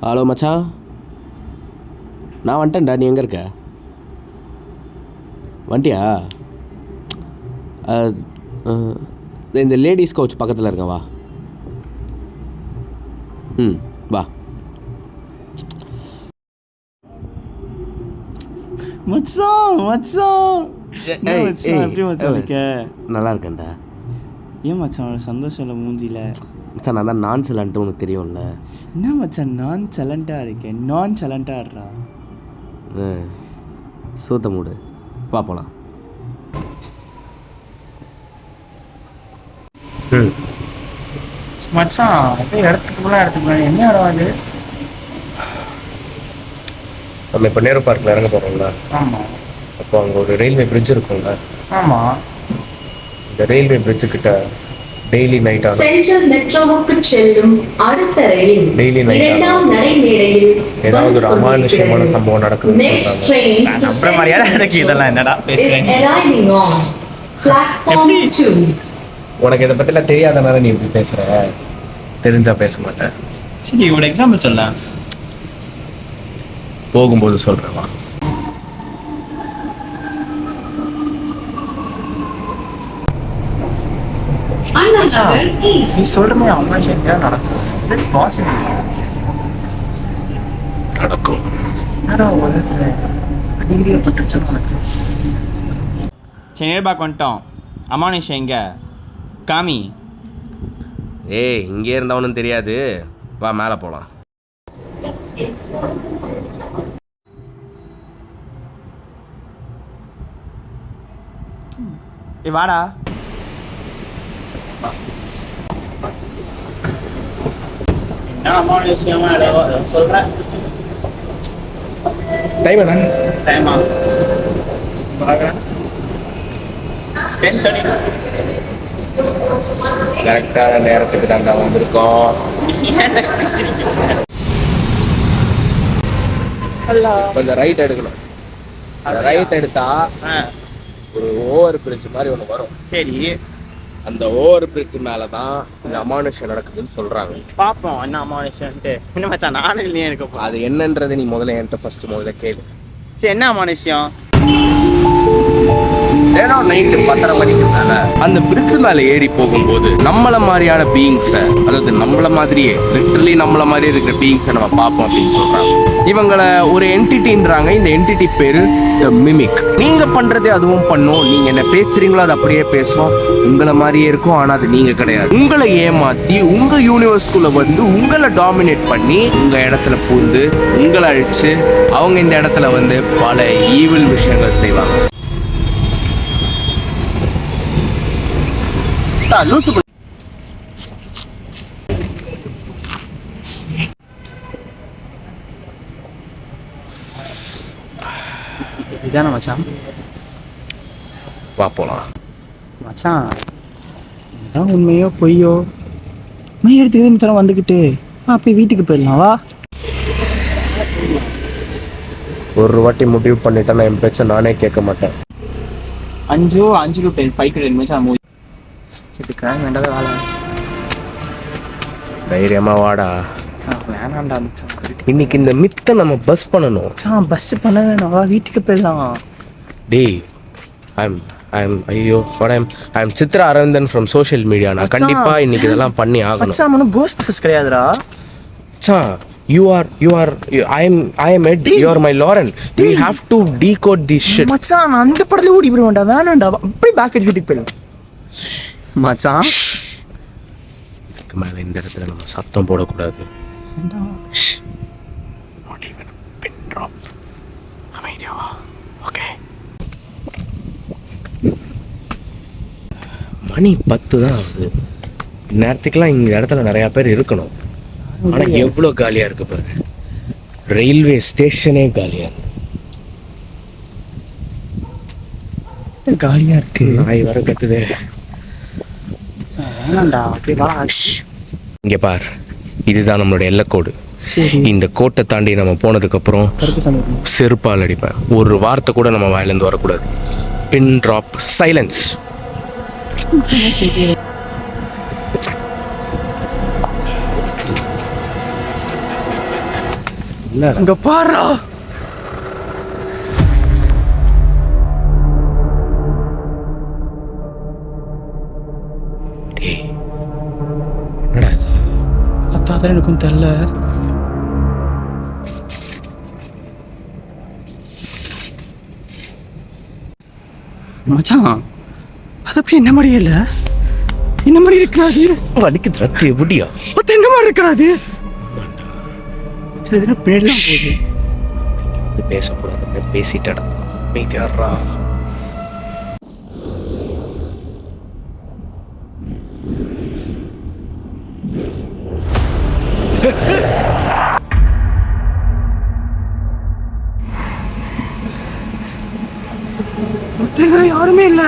Hello மச்சான், நான் வந்துட்டேன்டா. நீ எங்கே இருக்க? வந்துட்டியா? இந்த லேடிஸ் கோச் பக்கத்தில் இருக்கேன், வா. வா. மச்சான் மச்சான் எப்படி மச்சான் இருக்க? நல்லா இருக்கேன்டா. ஏன் மச்சான் சந்தோஷம் இல்லை மூஞ்சியில்? மச்சான் நான் தான் நான் சலன்ட்டு உனக்கு தெரியும்ல. என்ன மச்சான் நான் சலண்டாக இருக்கேன்? நான் சலண்டாடுறா. சூத்த மூடு, வா போகலாம். மச்சான் அப்படியே இடத்துக்கு என்ன இடம் அது? நம்ம இப்போ நேரு பார்க்கில் இறங்க போகிறோம்ல. ஆமாம். அப்போ அங்கே ஒரு ரயில்வே பிரிட்ஜ் இருக்கும்ல. ஆமாம். இந்த ரயில்வே பிரிட்ஜு கிட்ட டெய்லி நைட் ஆகும். சென்ட்ரல் மெட்ரோவுக்கு செல்லும் அடுத்த ரயில் டெய்லி இரண்டாம் நடைமேடையில் ஏதாவது ஒரு அமானுஷ்யமான சம்பவம் நடக்குது. அப்புறம் மாதிரியா எனக்கு இதெல்லாம் என்னடா பேசுறேன்? உனக்கு இதை பற்றிலாம் தெரியாதனால நீ இப்படி பேசுகிற. தெரிஞ்சா பேச மாட்டேன். சரி, ஒரு எக்ஸாம்பிள் சொல்ல. போகும்போது சொல்கிறேன். நீ சொல்ற மாதிரி அமானுஷம் நடக்கும். பாசிபிள் நடக்கும். அடிக்கடிப்பட்டுச்சு உனக்கு. சரி, நேர்பாக் வந்துட்டோம். அமானுஷம் எங்க காமி? ஏய், இங்கே இருந்தவனும் தெரியாது, வா மேலே போகலாம். ஏ வாடா. என்ன அமானுஷமா சொல்கிறேன். டைம் என்ன? டைமா? கரெக்டான நேரத்துக்கு தாங்க வந்திருக்கோம். கொஞ்சம் ரைட் எடுக்கணும். ரைட் எடுத்தா ஒரு ஓவர் பிரிட்ஜ் மாதிரி ஒன்று வரும். சரி, அந்த ஓவர் பிரிட்ஜ் மேலே தான் இந்த அமானுஷம் நடக்குதுன்னு சொல்கிறாங்க. பார்ப்போம் என்ன அமானுஷன்ட்டு. என்ன மச்சான் நானும் இல்லையே எனக்கு. அது என்னன்றது நீ முதல்ல என்கிட்ட ஃபர்ஸ்ட் முதல்ல கேளு. சரி, என்ன அமானுஷம்? நேரம் நைட்டு 10:30 மணிக்கு மேல அந்த பிரிட்ஜ் மேல ஏறி போகும்போது நம்மள மாதிரியான பீயிங்ஸை, அதாவது நம்மள மாதிரியே லிட்டரலி நம்மள மாதிரியே இருக்கிற பீயிங்ஸை நம்ம பார்ப்போம் அப்படின்னு சொல்றாங்க. இவங்களை ஒரு என்டிட்டின்றாங்க. இந்த என்டிட்டி பேரு த மிமிக். நீங்க பண்றதே அதுவும் பண்ணும். நீங்க என்ன பேசுறீங்களோ அது அப்படியே பேசும். உங்களை மாதிரியே இருக்கும், ஆனா அது நீங்க கிடையாது. உங்களை ஏமாத்தி உங்க யூனிவர்ஸ்குள்ள வந்து உங்களை டாமினேட் பண்ணி உங்க இடத்துல பூந்து உங்களை அழிச்சு அவங்க இந்த இடத்துல வந்து பல ஈவில் விஷயங்கள் செய்வாங்க. லூசு இதான மச்சான்? வா போலாம். மச்சான் இதான் உண்மையோ பொய்யோ மை எடுத்துக்கிட்டு தரம் வந்துக்கிட்டு போய் வீட்டுக்கு போயிடலாம் வா. ஒரு வாட்டி முடிவு பண்ணிட்டேன், என் பேச்ச நானே கேட்க மாட்டேன். 5 to 10 5 to 10 மச்சான் மூவி இதுக்காக வேண்டாத வேலை. தைரியமா வாடா. வேணாண்டா இன்னைக்கு இந்த மித்தை நம்ம பஸ் பண்ணணும். பஸ் பண்ண வேணாம், வா வீட்டுக்கு போயிடலாம். டேய், I am Chitra Aravindan from social media. நான் கண்டிப்பா இன்னைக்கு இதெல்லாம் பண்ணி ஆகணும். மச்சான் மனு கோஸ்ட் பஸ்ஸஸ் கிடையாதுடா. மச்சான் I am Ed, you are my Lauren. We have to decode this shit. மச்சான் அந்த படத்துல ஓடி போய் வேண்டாம். அப்படியே பேக்கேஜ் வீட்டுக்கு போயிடலாம் மச்சான். இதுக்கு மேல இந்த இடத்துல நம்ம சத்தம் போடக்கூடாது. மணி 10 தான் ஆகுது. நேரத்துக்குலாம் இந்த இடத்துல நிறைய பேர் இருக்கணும். ஆனா எவ்வளவு காலியா இருக்கு பாரு. ரயில்வே ஸ்டேஷனே காலியா இருக்கு. நாய் வர கத்துதே. இங்க பார், இதுதான் நம்மளோட எல்லைக்கோடு. இந்த கோட்டை தாண்டி நம்ம போனதுக்கு அப்புறம் செருப்பால் அடிப்பேன். ஒரு வார்த்தை கூட நம்ம வாயிலிருந்து வரக்கூடாது. பின் ட்ராப் சைலன்ஸ். இல்ல இங்க பாரு. டேய் என்னடா இது? அதான் எனக்கும் தெரியல. மச்சான் அது அப்படியே என்ன மாதிரி இல்ல, என்ன மாதிரி இருக்கிறாது. வலிக்குது ரத்து எப்படியா? அது என்ன மாதிரி இருக்கிறாது. பின்னாடி போகுது. இது பேசக்கூடாது, பேசிட்டடா பேசிடுறா. யாருமே இல்ல.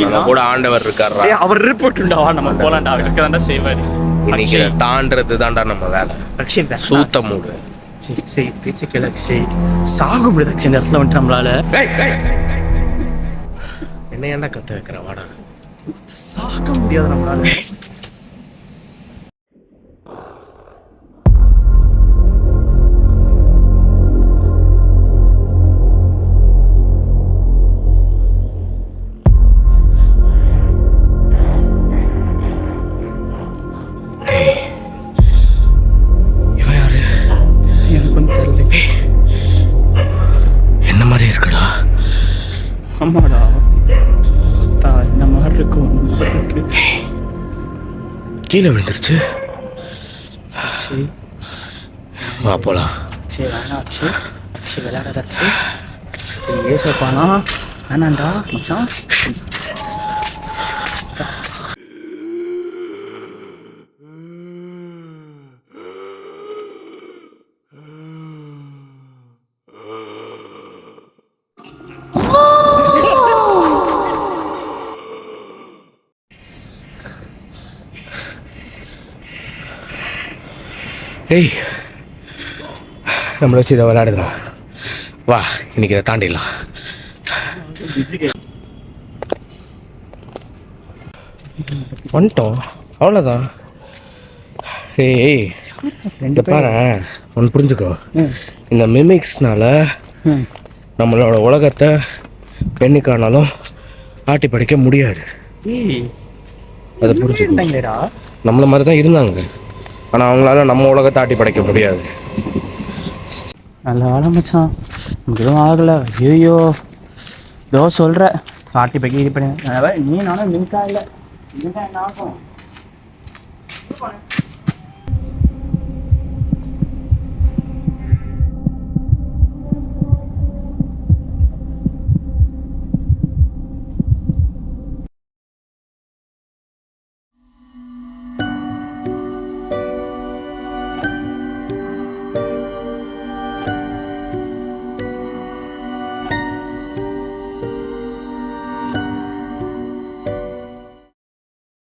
நம்ம கூட ஆண்டவர் இருக்காரா? அவர் போட்டுண்டா நம்ம போலாண்டா, அவருக்கு தாண்டா செய்வாரு. இன்னைக்கு இதை தாண்டறது தாண்டா நம்ம வேலை. சூத்த மூடு. சரி சரி பேச்சு கிளக்கு சரி சாக முடியாது. அக்ஷன் இடத்துல வந்துட்டு நம்மளால என்ன ஏன்டா கத்த வைக்கிற? வாடா. சாக முடியாது நம்மளால. இவன் யாரு? எனக்கு வந்து தெரியல. என்ன மாதிரி இருக்குடா? ஆமாடா இந்த மாதிரி இருக்கும், இந்த மாதிரி இருக்கு. கீழே விழுந்துருச்சு. சரி வா போலாம். சரி வேணாம் அக்ஷய், அக்ஷய் விளையாடாத அக்ஷய். ஏசப்பானா வேணாண்டா மச்சான். ஏய் நம்மளை வச்சு இதை விளையாடுதுடா. வா இன்னைக்கு இதை தாண்டிடலாம். வந்துட்டோம் அவ்வளோதான். ஏய் ரெண்டு பாரு ஒன்று புரிஞ்சுக்கோ. இந்த மிமிக்ஸ்னால நம்மளோட உலகத்தை பெண்ணுக்கானாலும் ஆட்டி படைக்க முடியாது. அதை புரிஞ்சுக்கோ. நம்மள மாதிரி தான் இருந்தாங்க, ஆனால் அவங்களால நம்ம உலகத்தை ஆட்டி படைக்க முடியாது. நல்ல வேலை மச்சான், நமக்கு எதுவும் ஆகலை. ஐயோ இதோ சொல்கிற காட்டி பக்கி இது பண்ணி நீ நானும் லிங்காக இல்லை. லிங்காக என்ன ஆகும்?